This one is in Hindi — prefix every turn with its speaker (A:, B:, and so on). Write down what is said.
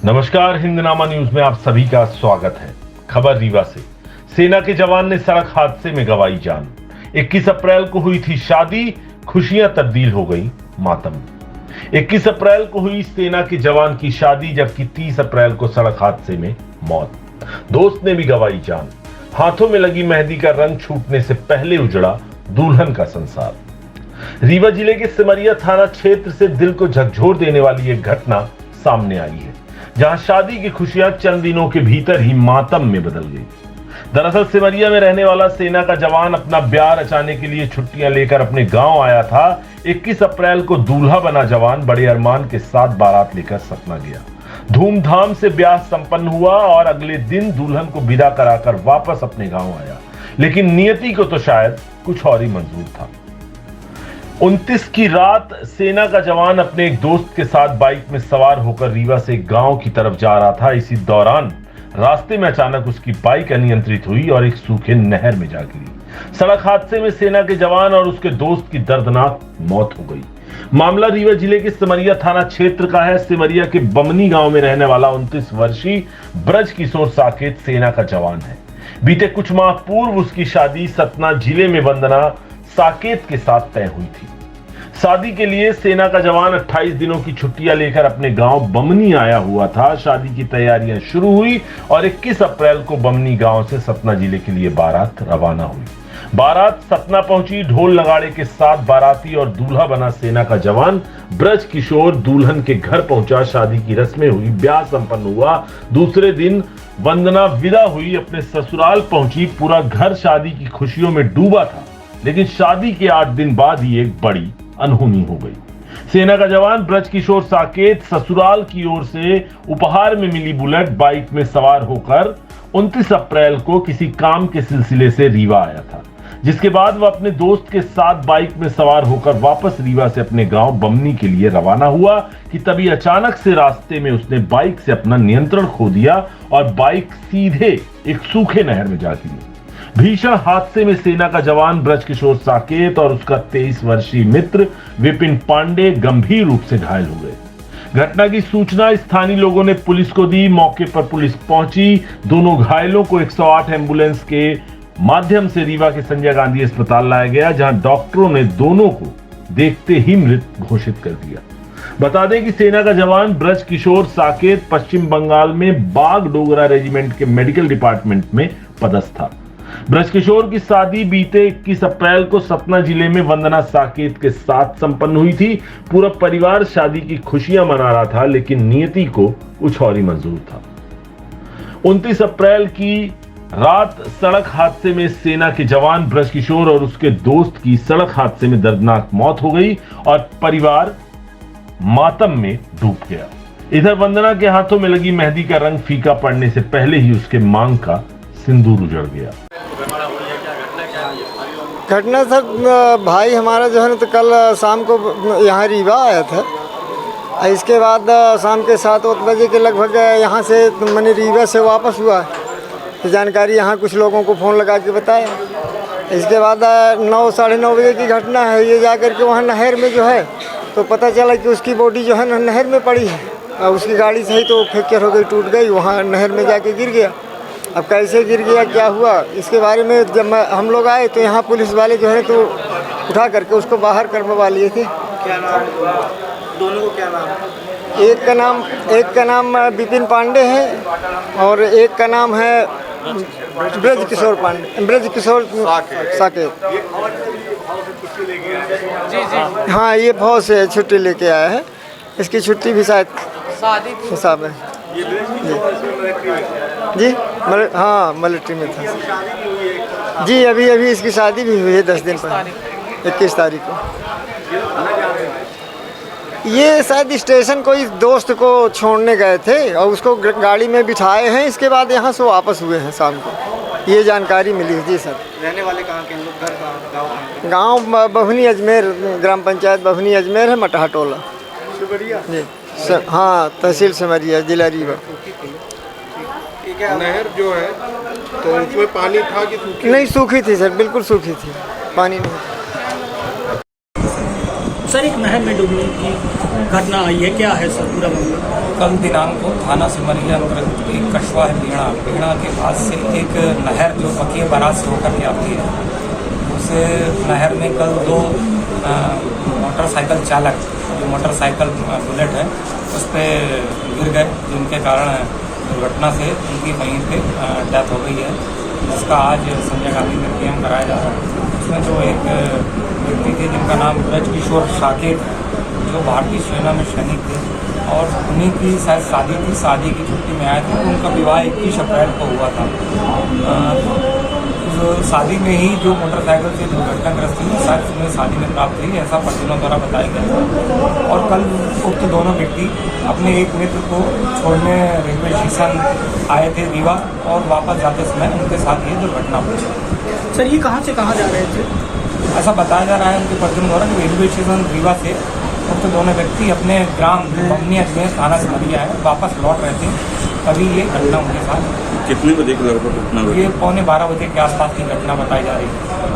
A: नमस्कार, हिंदनामा न्यूज में आप सभी का स्वागत है। खबर रीवा से। सेना के जवान ने सड़क हादसे में गंवाई जान। 21 अप्रैल को हुई थी शादी, खुशियां तब्दील हो गई मातम। 21 अप्रैल को हुई सेना के जवान की शादी, जबकि 30 अप्रैल को सड़क हादसे में मौत। दोस्त ने भी गंवाई जान। हाथों में लगी मेहंदी का रंग छूटने से पहले उजड़ा दुल्हन का संसार। रीवा जिले के सिमरिया थाना क्षेत्र से दिल को झकझोर देने वाली एक घटना सामने आई है, जहां शादी की खुशियां चंद दिनों के भीतर ही मातम में बदल गई। दरअसल सिमरिया में रहने वाला सेना का जवान अपना ब्याह रचाने के लिए छुट्टियां लेकर अपने गांव आया था। 21 अप्रैल को दूल्हा बना जवान बड़े अरमान के साथ बारात लेकर सतना गया। धूमधाम से ब्याह संपन्न हुआ और अगले दिन दुल्हन को विदा कराकर वापस अपने गांव आया, लेकिन नियति को तो शायद कुछ और ही मंजूर था। 29 की रात सेना का जवान अपने एक दोस्त के साथ बाइक में सवार होकर रीवा से गांव की तरफ जा रहा था। इसी दौरान रास्ते में अचानक उसकी बाइक अनियंत्रित हुई और एक सूखे नहर में जा गिरी। सड़क हादसे में सेना के जवान और उसके दोस्त की दर्दनाक मौत हो गई। मामला रीवा जिले के सिमरिया थाना क्षेत्र का है। सिमरिया के बमनी गांव में रहने वाला 29 वर्षीय ब्रज किशोर साकेत सेना का जवान है। बीते कुछ माह पूर्व उसकी शादी सतना जिले में वंदना साकेत के साथ तय हुई थी। शादी के लिए सेना का जवान 28 दिनों की छुट्टियां लेकर अपने गांव बमनी आया हुआ था। शादी की तैयारियां शुरू हुई और 21 अप्रैल को बमनी गांव से सतना जिले के लिए बारात रवाना हुई। बारात सतना पहुंची। ढोल नगाड़े के साथ बाराती और दूल्हा बना सेना का जवान ब्रज किशोर दुल्हन के घर पहुंचा। शादी की रस्में हुई, ब्याह संपन्न हुआ। दूसरे दिन वंदना विदा हुई, अपने ससुराल पहुंची। पूरा घर शादी की खुशियों में डूबा था, लेकिन शादी के 8 दिन बाद ही एक बड़ी अनहोनी हो गई। सेना का जवान ब्रज किशोर साकेत ससुराल की ओर से उपहार में मिली बुलेट बाइक में सवार होकर 29 अप्रैल को किसी काम के सिलसिले से रीवा आया था, जिसके बाद वह अपने दोस्त के साथ बाइक में सवार होकर वापस रीवा से अपने गांव बमनी के लिए रवाना हुआ कि तभी अचानक से रास्ते में उसने बाइक से अपना नियंत्रण खो दिया और बाइक सीधे एक सूखे नहर में जा गिरी। भीषण हादसे में सेना का जवान ब्रज किशोर साकेत और उसका 23 वर्षीय मित्र विपिन पांडे गंभीर रूप से घायल हो गए। घटना की सूचना स्थानीय लोगों ने पुलिस को दी। मौके पर पुलिस पहुंची। दोनों घायलों को 108 एम्बुलेंस के माध्यम से रीवा के संजय गांधी अस्पताल लाया गया, जहां डॉक्टरों ने दोनों को देखते ही मृत घोषित कर दिया। बता दें कि सेना का जवान ब्रज किशोर साकेत पश्चिम बंगाल में बागडोगरा रेजिमेंट के मेडिकल डिपार्टमेंट में पदस्थ था। ब्रज किशोर की शादी बीते 21 अप्रैल को सतना जिले में वंदना साकेत के साथ संपन्न हुई थी। पूरा परिवार शादी की खुशियां मना रहा था, लेकिन नियति को कुछ और ही मंजूर था। 29 अप्रैल की रात सड़क हादसे में सेना के जवान ब्रज किशोर और उसके दोस्त की सड़क हादसे में दर्दनाक मौत हो गई और परिवार मातम में डूब गया। इधर वंदना के हाथों में लगी मेहंदी का रंग फीका पड़ने से पहले ही उसके मांग का सिंदूर उजड़ गया।
B: घटना सर, भाई हमारा जो है ना तो कल शाम को यहाँ रीवा आया था। इसके बाद शाम के 7 बजे के लगभग यहाँ से मैंने रीवा से वापस हुआ। तो जानकारी यहाँ कुछ लोगों को फ़ोन लगा के बताया। इसके बाद 9 साढ़े 9 बजे की घटना है। ये जा कर के वहाँ नहर में जो है तो पता चला कि उसकी बॉडी जो है ना नहर में पड़ी है और उसकी गाड़ी सही तो फ्रैक्चर हो गई, टूट गई, वहाँ नहर में जाके गिर गया। अब कैसे गिर गया, क्या हुआ, इसके बारे में जब हम लोग आए तो यहाँ पुलिस वाले जो है तो उठा करके उसको बाहर करवा लिए थे।
C: क्या नाम दोनों को, क्या नाम?
B: एक का नाम विपिन पांडे है और एक का नाम है ब्रज किशोर साकेत। जी। हाँ, ये फौज से छुट्टी लेके आया है। इसकी छुट्टी भी शायद हिसाब है जी। हाँ, मिलिट्री में था जी। अभी इसकी शादी भी हुई है 10 दिन पहले, 21 तारीख को। ये शायद स्टेशन कोई दोस्त को छोड़ने गए थे और उसको गाड़ी में बिठाए हैं। इसके बाद यहाँ से वापस हुए हैं शाम को, ये जानकारी मिली है जी सर।
C: रहने वाले कहाँ के लोग? घर कहाँ?
B: गाँव बभनी अजमेर, ग्राम पंचायत बभनी अजमेर है, मटहा टोला जी सर। हाँ, तहसील सिमरिया, जिला रीवा।
D: नहर जो है तो उसमें पानी था कि सूखी?
B: नहीं, सूखी थी सर, बिल्कुल सूखी थी, पानी नहीं।
C: सर एक नहर में डूबने की घटना आई है, क्या है सर पूरा मामला?
E: कल दिनांक को थाना सिमरिया अंतर्गत एक कछवा है बीणा के पास से एक नहर जो पकिया बारात से होकर के आती है, उस नहर में कल दो मोटरसाइकिल चालक जो मोटरसाइकिल बुलेट है उस पर गिर गए, जिनके कारण दुर्घटना से उनकी वहीं पे डेथ हो गई है, जिसका आज संजय गांधी में क्लेम कराया जा रहा है। उसमें जो एक व्यक्ति थे जिनका नाम ब्रजकिशोर साकेत, जो भारतीय सेना में सैनिक थे और उन्हीं की शायद शादी थी, शादी की छुट्टी में आए थे। उनका विवाह 21 अप्रैल को हुआ था। जो शादी में ही जो मोटरसाइकिल से दुर्घटनाग्रस्त हुई, शायद उन्हें शादी में प्राप्त हुई, ऐसा परिजनों द्वारा बताया गया। और कल उक्त दोनों व्यक्ति अपने एक मित्र को छोड़ने रेलवे स्टेशन आए थे रीवा, और वापस जाते समय उनके साथ ये दुर्घटना हुई।
C: सर ये कहाँ से कहाँ जा रहे थे?
E: ऐसा बताया जा रहा है उनके परिजनों द्वारा कि रेलवे स्टेशन रीवा से उक्त दोनों व्यक्ति अपने ग्राम बमनी अजमेर थाना सिमरिया है वापस लौट रहे थे, तभी ये घटना उनके साथ।
F: कितने बजे की लगभग घटना हुई?
E: ये 11:15 बजे के आसपास की घटना बताई जा रही है।